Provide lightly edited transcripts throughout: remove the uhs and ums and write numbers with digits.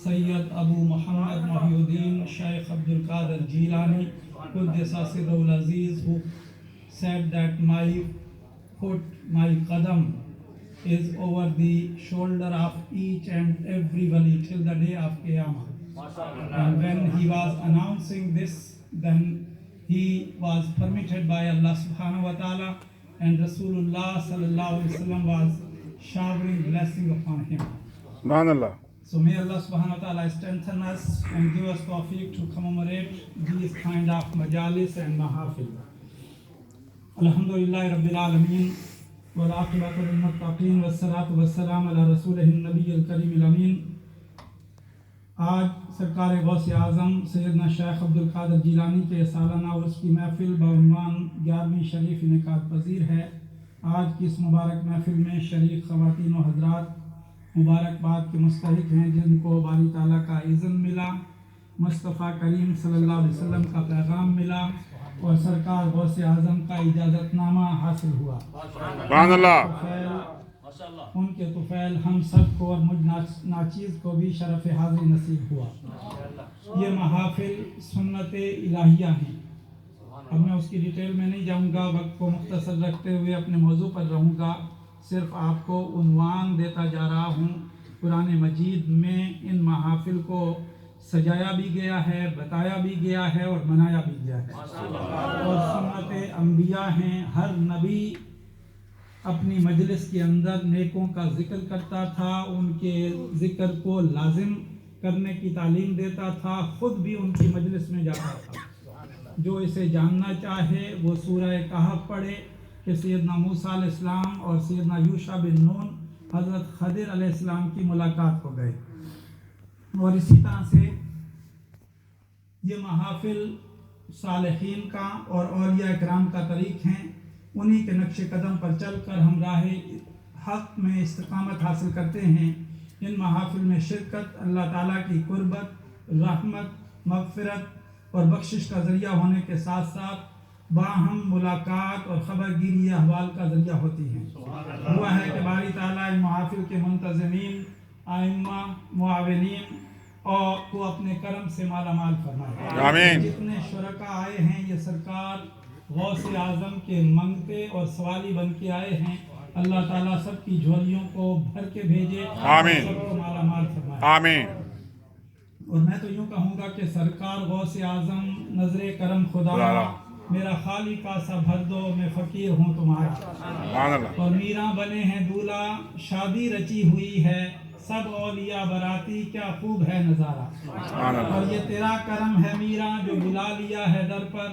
Sayyid Abu Muhammad Muhyiddin Shaykh Abdul Qadir Jilani Quddisa Sirrul Aziz, who said that my foot, my qadam is over the shoulder of each and every wali till the day of Qiyamah. And when he was announcing this, then he was permitted by Allah subhanahu wa ta'ala, and Rasulullah sallallahu alaihi wasallam was showering blessing upon him. Subhanallah. So may Allah subhanahu wa ta'ala strengthen us and give us tawfiq to commemorate these kind of majalis and mahafil. Alhamdulillahi Rabbil Alameen, wal aqibatu lil muttaqin, was salatu was salam ala rasulihin nabiyyil kareemil ameen. آج سرکار غوث اعظم سیدنا شیخ عبد القادر جیلانی کے سالانہ عرس کی محفل بعنوان 11ویں شریف انعقاد پذیر ہے. آج کی اس مبارک محفل میں شریک خواتین و حضرات مبارکباد کے مستحق ہیں جن کو باری تعالیٰ کا اذن ملا، مصطفیٰ کریم صلی اللہ علیہ وسلم کا پیغام ملا اور سرکار غوث اعظم کا اجازت نامہ حاصل ہوا. سبحان اللہ. ان کے طفیل ہم سب کو اور مجھ ناچیز کو بھی شرف حاضری نصیب ہوا. یہ محافل سنت الہیہ ہیں. اب میں اس کی ڈیٹیل میں نہیں جاؤں گا، وقت کو مختصر رکھتے ہوئے اپنے موضوع پر رہوں گا. صرف آپ کو عنوان دیتا جا رہا ہوں. قرآن مجید میں ان محافل کو سجایا بھی گیا ہے، بتایا بھی گیا ہے اور منایا بھی گیا ہے. اور سنت انبیاء ہیں. ہر نبی اپنی مجلس کے اندر نیکوں کا ذکر کرتا تھا، ان کے ذکر کو لازم کرنے کی تعلیم دیتا تھا، خود بھی ان کی مجلس میں جاتا تھا. جو اسے جاننا چاہے وہ سورہ کہف پڑھے کہ سیدنا موسیٰ علیہ السلام اور سیدنا یوشع بن نون حضرت خضر علیہ السلام کی ملاقات ہو گئے. اور اسی طرح سے یہ محافل صالحین کا اور اولیاء اکرام کا طریق ہیں. انہی کے نقش قدم پر چل کر ہم راہ حق میں استقامت حاصل کرتے ہیں. ان محافل میں شرکت اللہ تعالیٰ کی قربت، رحمت، مغفرت اور بخشش کا ذریعہ ہونے کے ساتھ ساتھ باہم ملاقات اور خبر گیری احوال کا ذریعہ ہوتی ہیں. ہوا ہے کہ باری تعالیٰ ان محافل کے منتظمین، ائمہ، معاونین اور کو اپنے کرم سے مالا مال فرمائے. آمین. جتنے شرکاء آئے ہیں یہ سرکار غوث اعظم کے منگتے اور سوالی بن کے آئے ہیں. اللہ تعالیٰ سب کی جھولیوں کو بھر کے بھیجے. آمین. سب کو مالا مال فرمائے. آمین. اور میں تو یوں کہوں گا کہ سرکار غوث اعظم نظر کرم خدا، میرا خالی کاسا بھر دو، میں فقیر ہوں تمہارا. سبحان اللہ. اور میراں بنے ہیں دولہا، شادی رچی ہوئی ہے، سب اولیاء براتی، کیا خوب ہے نظارہ. سبحان اللہ. اور یہ تیرا کرم ہے میراں جو بلا لیا ہے در پر،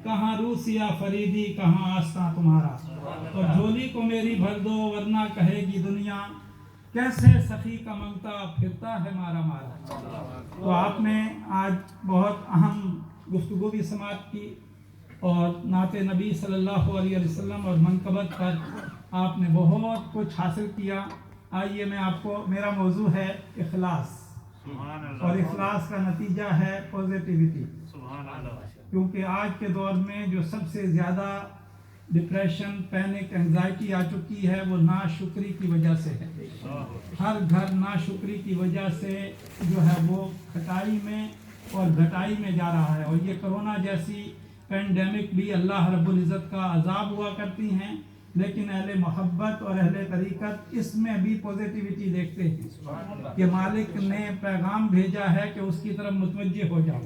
کہاں روسیا فریدی کہاں آستاں تمہارا. اور جھولی کو میری بھر دو ورنہ کہے گی دنیا، کیسے سخی کا منگتا پھرتا ہے مارا مارا. تو آپ نے آج بہت اہم گفتگو بھی سماعت کی اور نعت نبی صلی اللہ علیہ وسلم اور منقبت پر آپ نے بہت کچھ حاصل کیا. آئیے میں آپ کو، میرا موضوع ہے اخلاص، اور اخلاص کا نتیجہ ہے پوزیٹیوٹی. کیونکہ آج کے دور میں جو سب سے زیادہ ڈپریشن، پینک، انزائٹی آ چکی ہے وہ ناشکری کی وجہ سے ہے. ہر گھر ناشکری کی وجہ سے جو ہے وہ کھٹائی میں اور گھٹائی میں جا رہا ہے. اور یہ کرونا جیسی پینڈیمک بھی اللہ رب العزت کا عذاب ہوا کرتی ہیں، لیکن اہل محبت اور اہل طریقت اس میں بھی پوزیٹیوٹی دیکھتے ہیں کہ مالک نے پیغام بھیجا ہے کہ اس کی طرف متوجہ ہو جاؤ.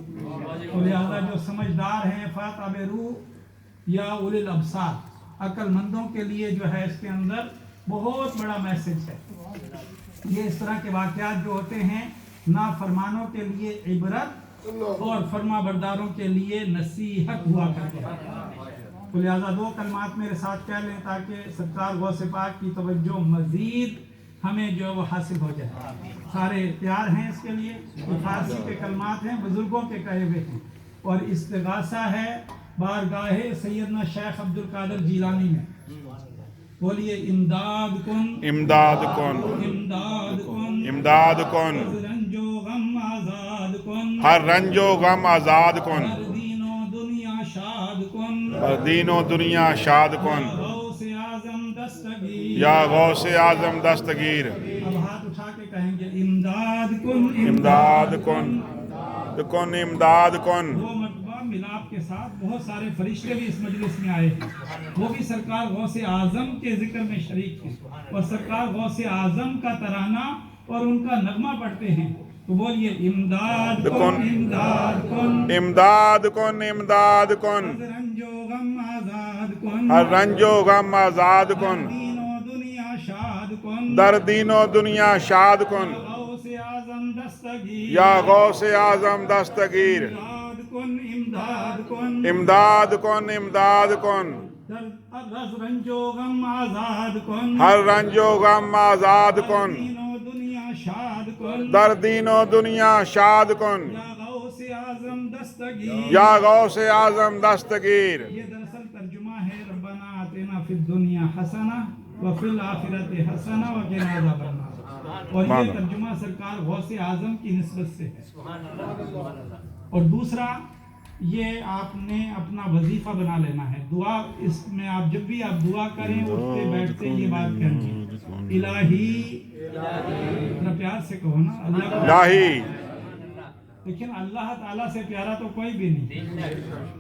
تو لہذا جو سمجھدار ہیں فاتبروا یا اولی الابصار، عقل مندوں کے لیے جو ہے اس کے اندر بہت بڑا میسج ہے. یہ اس طرح کے واقعات جو ہوتے ہیں نافرمانوں کے لیے عبرت اور فرما برداروں کے لیے نصیحت ہوا کرتے ہیں. تو لہذا دو کلمات میرے ساتھ کہہ لیں تاکہ سرکار غوث پاک کی توجہ مزید ہمیں جو وہ حاصل ہو جائے. سارے تیار ہیں اس کے لیے. فارسی کے کلمات ہیں، بزرگوں کے کہے ہوئے ہیں، اور استغاثہ ہے بارگاہ سیدنا شیخ عبد القادر جیلانی میں. بولیے امداد کن، امداد کن، امداد کن، امداد کن، ہر رنج و غم آزاد کن، ہر رنج و غم آزاد کن، ہر دین و دنیا شاد کن، ہر دین و دنیا شاد کن، غوث اعظم دستگیر. یا غوث اعظم دستگیر. اب ہاتھ اٹھا کے کہیں گے امداد امداد کن امداد کن امداد کن. دو مرتبہ ملاپ کے ساتھ بہت سارے فرشتے بھی اس مجلس میں آئے ہیں، وہ بھی سرکار غوث اعظم کے ذکر میں شریک تھے اور سرکار غوث اعظم کا ترانہ اور ان کا نغمہ پڑھتے ہیں. تو بولیے امداد کن امداد کن امداد کن امداد کن. ہر رنج و غم آزاد کن، ہر رنج و غم آزاد کن. دین و دنیا شاد کن، در دین و دنیا شاد کن. غوث اعظم دستگیر، یا غوث اعظم دستگیر. امداد کن امداد کن، امداد کن امداد کن. ہر رنج و غم آزاد کن، ہر رنج و غم آزاد کن. دین و دنیا شاد کن، در دین و دنیا شاد کن. یا غوث اعظم دستگیر. یا غوث اعظم دستگیر. یہ دراصل ترجمہ ہے ربنا آتنا فی الدنیا حسنہ وفی الآخرۃ حسنہ وقنا عذاب النار، اور یہ ترجمہ سرکار غوث اعظم کی نسبت سے ہے. اور دوسرا یہ آپ نے اپنا وظیفہ بنا لینا ہے. دعا اس میں آپ جب بھی آپ دعا کریں اٹھتے بیٹھتے یہ بات کریں، الہی، ذرا پیار سے کہو نا، اللہ الہی. لیکن اللہ تعالیٰ سے پیارا تو کوئی بھی نہیں.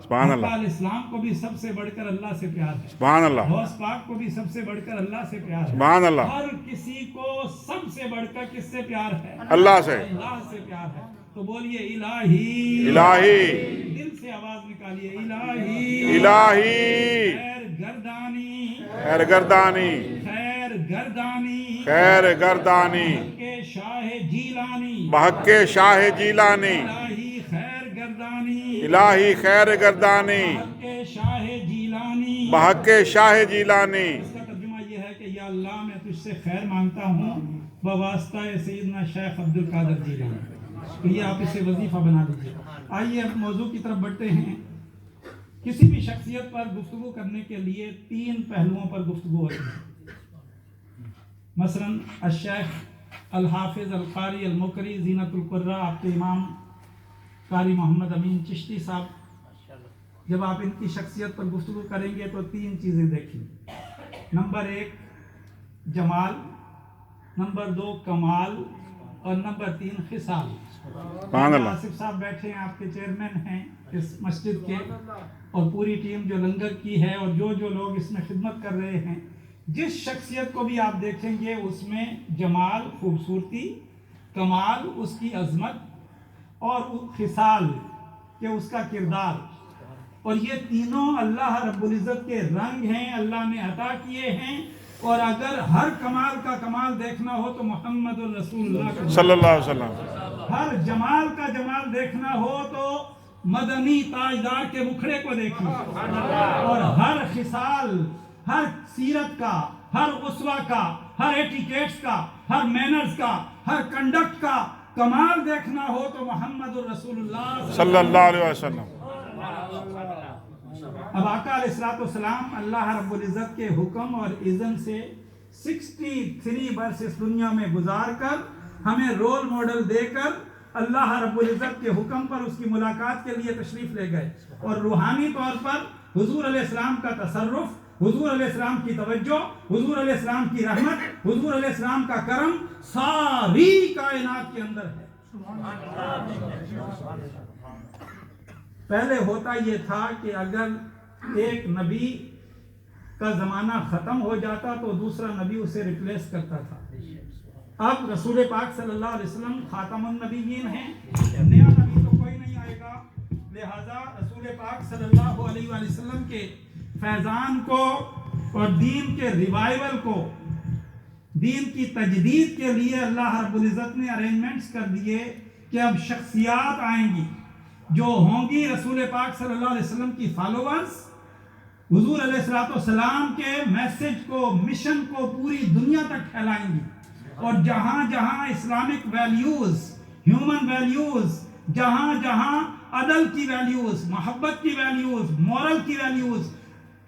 سبحان اللہ. علیہ السلام کو بھی سب سے بڑھ کر اللہ سے پیار ہے، سبحان اللہ. غوث پاک کو بھی سب سے بڑھ کر اللہ سے پیار ہے. سبحان اللہ. ہر کسی کو سب سے بڑھ کر کس سے پیار ہے؟ اللہ سے. اللہ سے پیار ہے. تو بولیے الہی، الہی. دل سے آواز نکالیے، الہی، الہی. خیر گردانی، خیر گردانی. خیر گردانی، خیر گردانی. کے شاہ جیلانی، بحق شاہ جیلانی. الہی خیر گردانی، الہی خیر گردانی. کے شاہ جیلانی. بحق شاہ جیلانی. اس کا ترجمہ یہ ہے کہ یا اللہ میں تجھ سے خیر مانگتا ہوں بواسطہ سیدنا شیخ عبد القادر جیلانی. تو یہ آپ اسے وظیفہ بنا لیجیے. آئیے اب موضوع کی طرف بڑھتے ہیں. کسی بھی شخصیت پر گفتگو کرنے کے لیے 3 پہلوؤں پر گفتگو ہوتی ہے. مثلا الشیخ الحافظ القاری المقری زینت القرہ آپ کے امام قاری محمد امین چشتی صاحب، جب آپ ان کی شخصیت پر گفتگو کریں گے تو 3 چیزیں دیکھیں. نمبر 1 جمال، نمبر 2 کمال، اور نمبر 3 خصال. آصف صاحب بیٹھے ہیں، آپ کے چیئرمین ہیں اس مسجد کے، اور پوری ٹیم جو لنگر کی ہے اور جو لوگ اس میں خدمت کر رہے ہیں، جس شخصیت کو بھی آپ دیکھیں گے اس میں جمال خوبصورتی، کمال اس کی عظمت، اور خصال کہ اس کا کردار. اور یہ تینوں اللہ رب العزت کے رنگ ہیں، اللہ نے عطا کیے ہیں. اور اگر ہر کمال کا کمال دیکھنا ہو تو محمد الرسول اللہ صلی اللہ علیہ وسلم. ہر جمال کا جمال دیکھنا ہو تو مدنی تاجدار کے مکھڑے کو دیکھیں. اور ہر خصال، ہر سیرت کا، ہر اسوہ کا، ہر ایٹیکیٹس کا، ہر مینرز کا، ہر کنڈکٹ کا کمال دیکھنا ہو تو محمد الرسول اللہ صلی اللہ علیہ وسلم. اب آقا علیہ السلام اللہ رب العزت کے حکم اور اذن سے 63 برس اس دنیا میں گزار کر ہمیں رول ماڈل دے کر اللہ رب العزت کے حکم پر اس کی ملاقات کے لیے تشریف لے گئے. اور روحانی طور پر حضور علیہ السلام کا تصرف، حضور علیہ السلام کی توجہ، حضور علیہ السلام کی رحمت، حضور علیہ السلام کا کرم ساری کائنات کے اندر ہے. پہلے ہوتا یہ تھا کہ اگر ایک نبی کا زمانہ ختم ہو جاتا تو دوسرا نبی اسے ریپلیس کرتا تھا. اب رسول پاک صلی اللہ علیہ وسلم خاتم النبیین ہیں، نیا نبی تو کوئی نہیں آئے گا. لہذا رسول پاک صلی اللہ علیہ وآلہ وسلم کے فیضان کو اور دین کے ریوائیول کو، دین کی تجدید کے لیے اللہ رب العزت نے ارینجمنٹس کر دیے کہ اب شخصیات آئیں گی جو ہوں گی رسول پاک صلی اللہ علیہ وسلم کی فالوورز، حضور علیہ السلام کے میسج کو، مشن کو پوری دنیا تک پھیلائیں گی. اور جہاں جہاں اسلامک ویلیوز، ہیومن ویلیوز، جہاں جہاں عدل کی ویلیوز، محبت کی ویلیوز، مورل کی ویلیوز،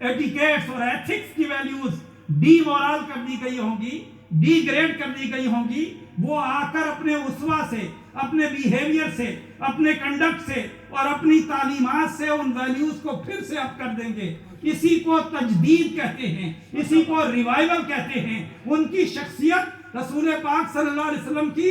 ایٹیکیٹس اور ایتھکس کی ویلیوز ڈی مورال کر دی گئی ہوں گی، ڈی گریڈ کر دی گئی ہوں گی، وہ آ کر اپنے اسوہ سے، اپنے بیہیویئر سے، اپنے کنڈکٹ سے اور اپنی تعلیمات سے ان ویلیوز کو پھر سے اپ کر دیں گے. اسی کو تجدید کہتے ہیں، اسی کو ریوائیول کہتے ہیں. ان کی شخصیت رسول پاک صلی اللہ علیہ وسلم کی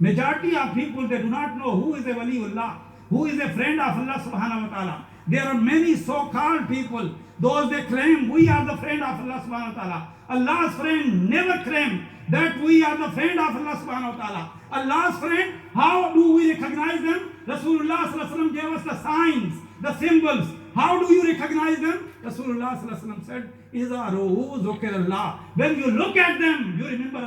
Majority of people, they do not know who is a waliullah, who is a friend of Allah subhanahu wa ta'ala. There are many so-called people, those they claim we are the friend of Allah subhanahu wa ta'ala. Allah's friend never claim that we are the friend of Allah subhanahu wa ta'ala. Allah's friend, how do we recognize them? Rasulullah sallallahu alaihi wasallam gave us the signs, the symbols. How do you recognize them? Rasulullah sallallahu alaihi wasallam said, "Iza ru'u zukir Allah." When you look at them, you remember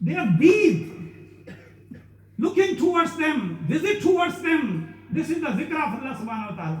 They are deep. Looking towards them, visit towards them. This is the zikr of Allah subhanahu wa ta'ala.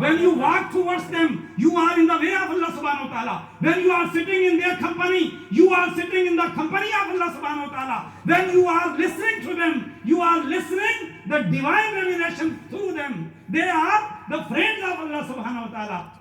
When you walk towards them, you are in the way of Allah subhanahu wa ta'ala. When you are sitting in their company, you are sitting in the company of Allah subhanahu wa ta'ala. When you are listening to them, you are listening the divine revelation through them. They are the friends of Allah subhanahu wa ta'ala.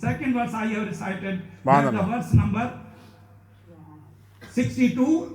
Second verse I have recited, the verse number 62